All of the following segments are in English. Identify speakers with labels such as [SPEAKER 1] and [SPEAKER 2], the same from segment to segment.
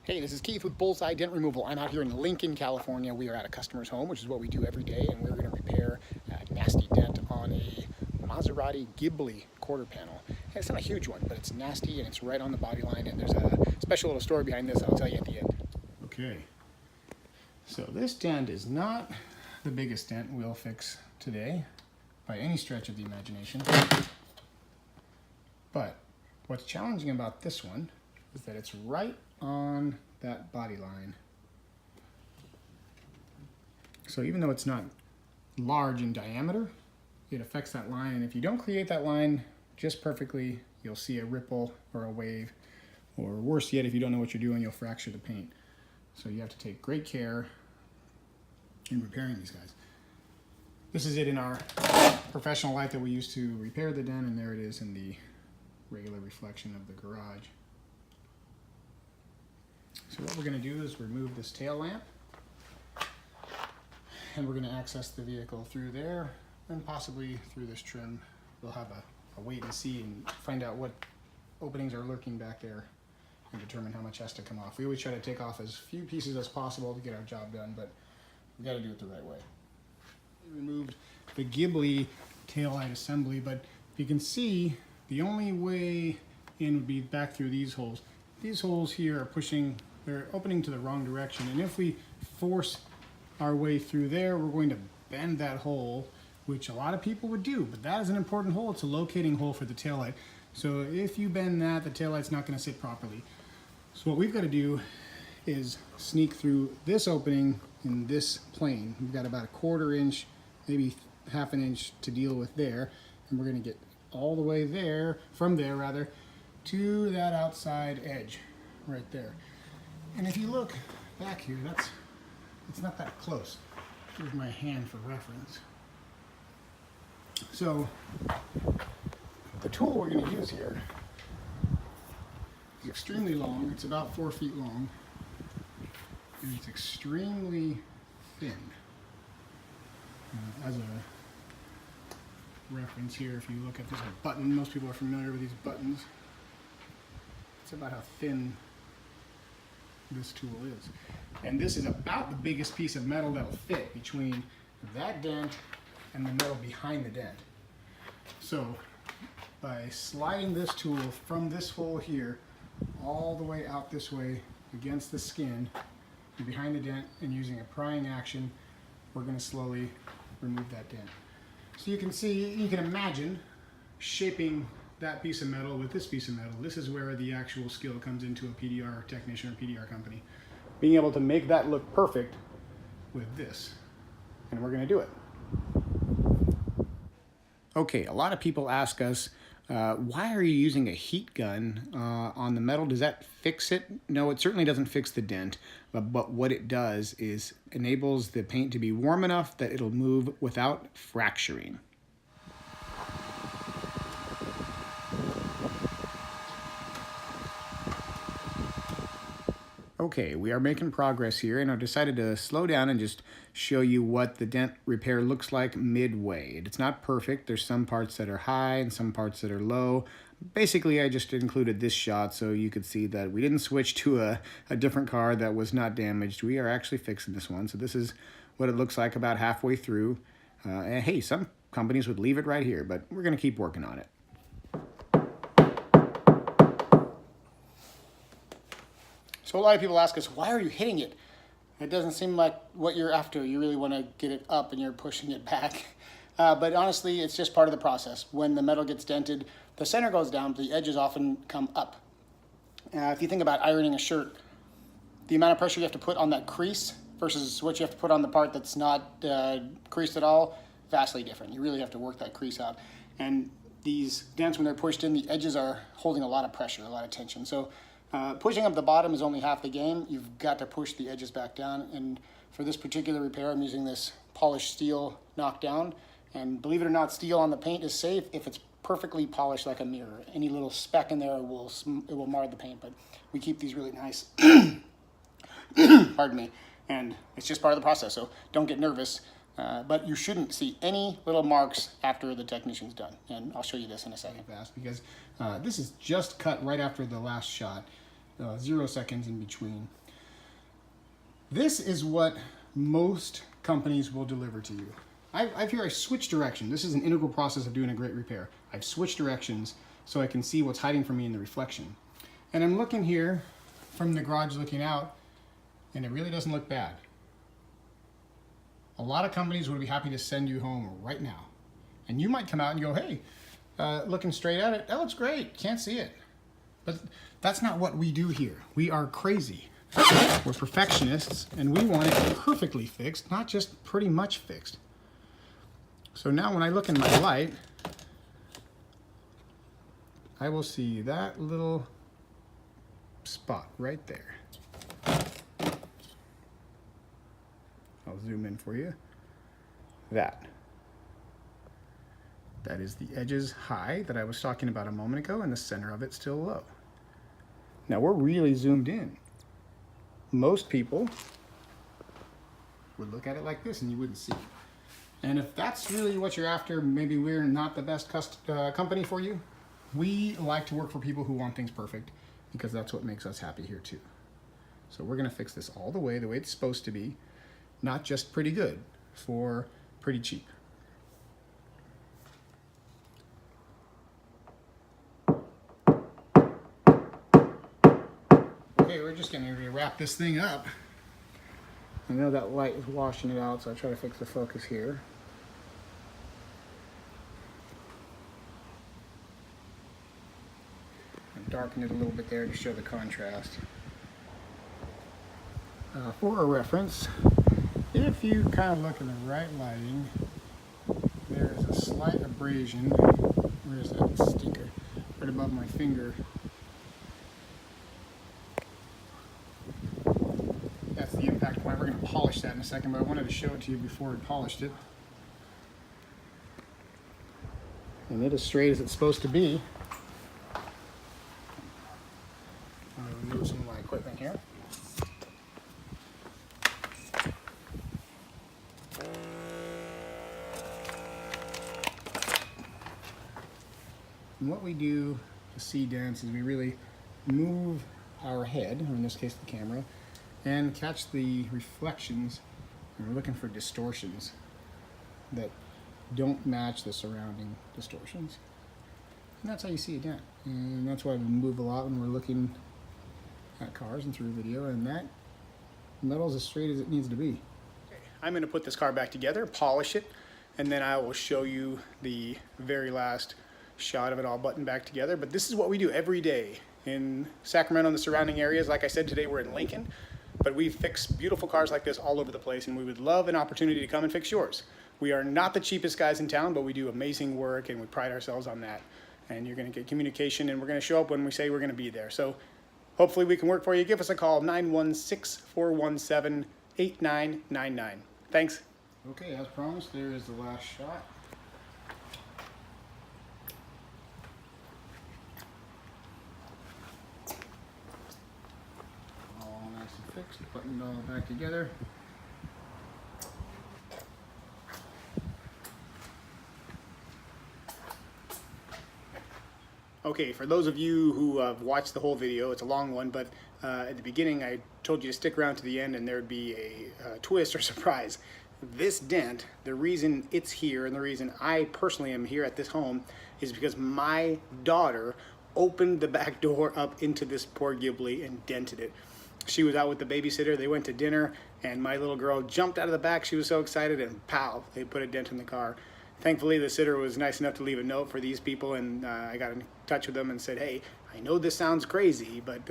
[SPEAKER 1] Hey, this is Keith with Bullseye Dent Removal. I'm out here in Lincoln, California. We are at a customer's home, which is what we do every day, and we're going to repair a nasty dent on a Maserati Ghibli quarter panel. And it's not a huge one, but it's nasty and it's right on the body line, and there's a special little story behind this I'll tell you at the end. Okay, so this dent is not the biggest dent we'll fix today by any stretch of the imagination, but what's challenging about this one is that it's right on that body line. So even though it's not large in diameter, it affects that line, and if you don't create that line just perfectly, you'll see a ripple or a wave, or worse yet, if you don't know what you're doing, you'll fracture the paint. So you have to take great care in repairing these guys. This is it in our professional light that we use to repair the dent, and there it is in the regular reflection of the garage. So what we're going to do is remove this tail lamp, and we're going to access the vehicle through there and possibly through this trim. We'll have a wait and see and find out what openings are lurking back there and determine how much has to come off. We always try to take off as few pieces as possible to get our job done, but we got to do it the right way. We removed the Ghibli tail light assembly, but you can see the only way in would be back through these holes. These holes here are pushing, they're opening to the wrong direction, and if we force our way through there, we're going to bend that hole, which a lot of people would do, but that is an important hole. It's a locating hole for the taillight. So if you bend that, the taillight's not going to sit properly. So what we've got to do is sneak through this opening in this plane. We've got about a 1/4 inch, maybe half an inch to deal with there, and we're going to get all the way there, from there rather, to that outside edge right there. And if you look back here, it's not that close. Here's my hand for reference. So the tool we're going to use here is extremely long. It's about 4 feet long, and it's extremely thin. As a reference here, if you look at this button, most people are familiar with these buttons. It's about how thin this tool is. And this is about the biggest piece of metal that'll fit between that dent and the metal behind the dent. So by sliding this tool from this hole here all the way out this way against the skin and behind the dent and using a prying action, we're going to slowly remove that dent. So you can see, you can imagine shaping that piece of metal with this piece of metal. This is where the actual skill comes into a PDR technician or PDR company. Being able to make that look perfect with this. And we're going to do it. Okay, a lot of people ask us, why are you using a heat gun on the metal? Does that fix it? No, it certainly doesn't fix the dent, but what it does is enables the paint to be warm enough that it'll move without fracturing. Okay, we are making progress here, and I've decided to slow down and just show you what the dent repair looks like midway. It's not perfect. There's some parts that are high and some parts that are low. Basically, I just included this shot so you could see that we didn't switch to a different car that was not damaged. We are actually fixing this one. So this is what it looks like about halfway through. And hey, some companies would leave it right here, but we're going to keep working on it. So a lot of people ask us, why are you hitting it? It doesn't seem like what you're after. You really want to get it up and you're pushing it back. But honestly, it's just part of the process. When the metal gets dented, the center goes down, but the edges often come up. If you think about ironing a shirt, the amount of pressure you have to put on that crease versus what you have to put on the part that's not creased at all, vastly different. You really have to work that crease out. And these dents, when they're pushed in, the edges are holding a lot of pressure, a lot of tension. So pushing up the bottom is only half the game. You've got to push the edges back down. And for this particular repair, I'm using this polished steel knockdown. And believe it or not, steel on the paint is safe if it's perfectly polished like a mirror. Any little speck in there will mar the paint, but we keep these really nice. Pardon me. And it's just part of the process, so don't get nervous. But you shouldn't see any little marks after the technician's done. And I'll show you this in a second. Fast, because this is just cut right after the last shot. 0 seconds in between. This is what most companies will deliver to you. I switched direction. This is an integral process of doing a great repair. I've switched directions so I can see what's hiding from me in the reflection. And I'm looking here from the garage looking out, and it really doesn't look bad. A lot of companies would be happy to send you home right now. And you might come out and go, hey, looking straight at it, that looks great, can't see it. But that's not what we do here. We are crazy. We're perfectionists, and we want it perfectly fixed, not just pretty much fixed. So now when I look in my light, I will see that little spot right there. I'll zoom in for you. That is the edges high that I was talking about a moment ago, and the center of it still low. Now we're really zoomed in. Most people would look at it like this and you wouldn't see it. And if that's really what you're after, maybe we're not the best company for you. We like to work for people who want things perfect, because that's what makes us happy here too. So we're gonna fix this all the way it's supposed to be, not just pretty good, for pretty cheap. Okay, we're just gonna wrap this thing up. I know that light is washing it out, so I try to fix the focus here. Darken it a little bit there to show the contrast. For a reference, if you kind of look in the right lighting, there is a slight abrasion. Where is that stinker? Right above my finger. That's the impact point. We're going to polish that in a second, but I wanted to show it to you before we polished it. And it is straight as it's supposed to be. I'll remove some of my equipment here. And what we do to see dents is we really move our head, or in this case the camera, and catch the reflections, and we're looking for distortions that don't match the surrounding distortions. And that's how you see a dent. And that's why we move a lot when we're looking at cars and through video, and that metal's as straight as it needs to be. Okay, I'm going to put this car back together, polish it, and then I will show you the very last shot of it all buttoned back together. But this is what we do every day in Sacramento and the surrounding areas. Like I said, today we're in Lincoln, but we fix beautiful cars like this all over the place, and we would love an opportunity to come and fix yours. We are not the cheapest guys in town, but we do amazing work, and we pride ourselves on that. And you're going to get communication, and we're going to show up when we say we're going to be there. So hopefully we can work for you. Give us a call, 916-417-8999. Thanks. Okay, as promised, there is the last shot. All nice and fixed, buttoned all back together. Okay, for those of you who have watched the whole video, it's a long one, but at the beginning I told you to stick around to the end and there would be a twist or surprise. This dent, the reason it's here and the reason I personally am here at this home is because my daughter opened the back door up into this poor Ghibli and dented it. She was out with the babysitter, they went to dinner, and my little girl jumped out of the back. She was so excited, and pow, they put a dent in the car. Thankfully, the sitter was nice enough to leave a note for these people, and I got in touch with them and said, hey, I know this sounds crazy, but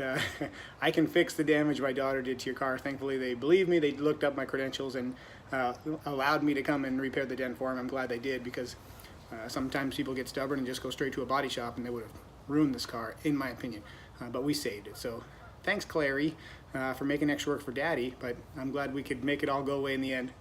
[SPEAKER 1] I can fix the damage my daughter did to your car. Thankfully, they believed me. They looked up my credentials and allowed me to come and repair the dent for them. I'm glad they did, because sometimes people get stubborn and just go straight to a body shop, and they would have ruined this car, in my opinion. But we saved it. So thanks, Clary, for making extra work for Daddy, but I'm glad we could make it all go away in the end.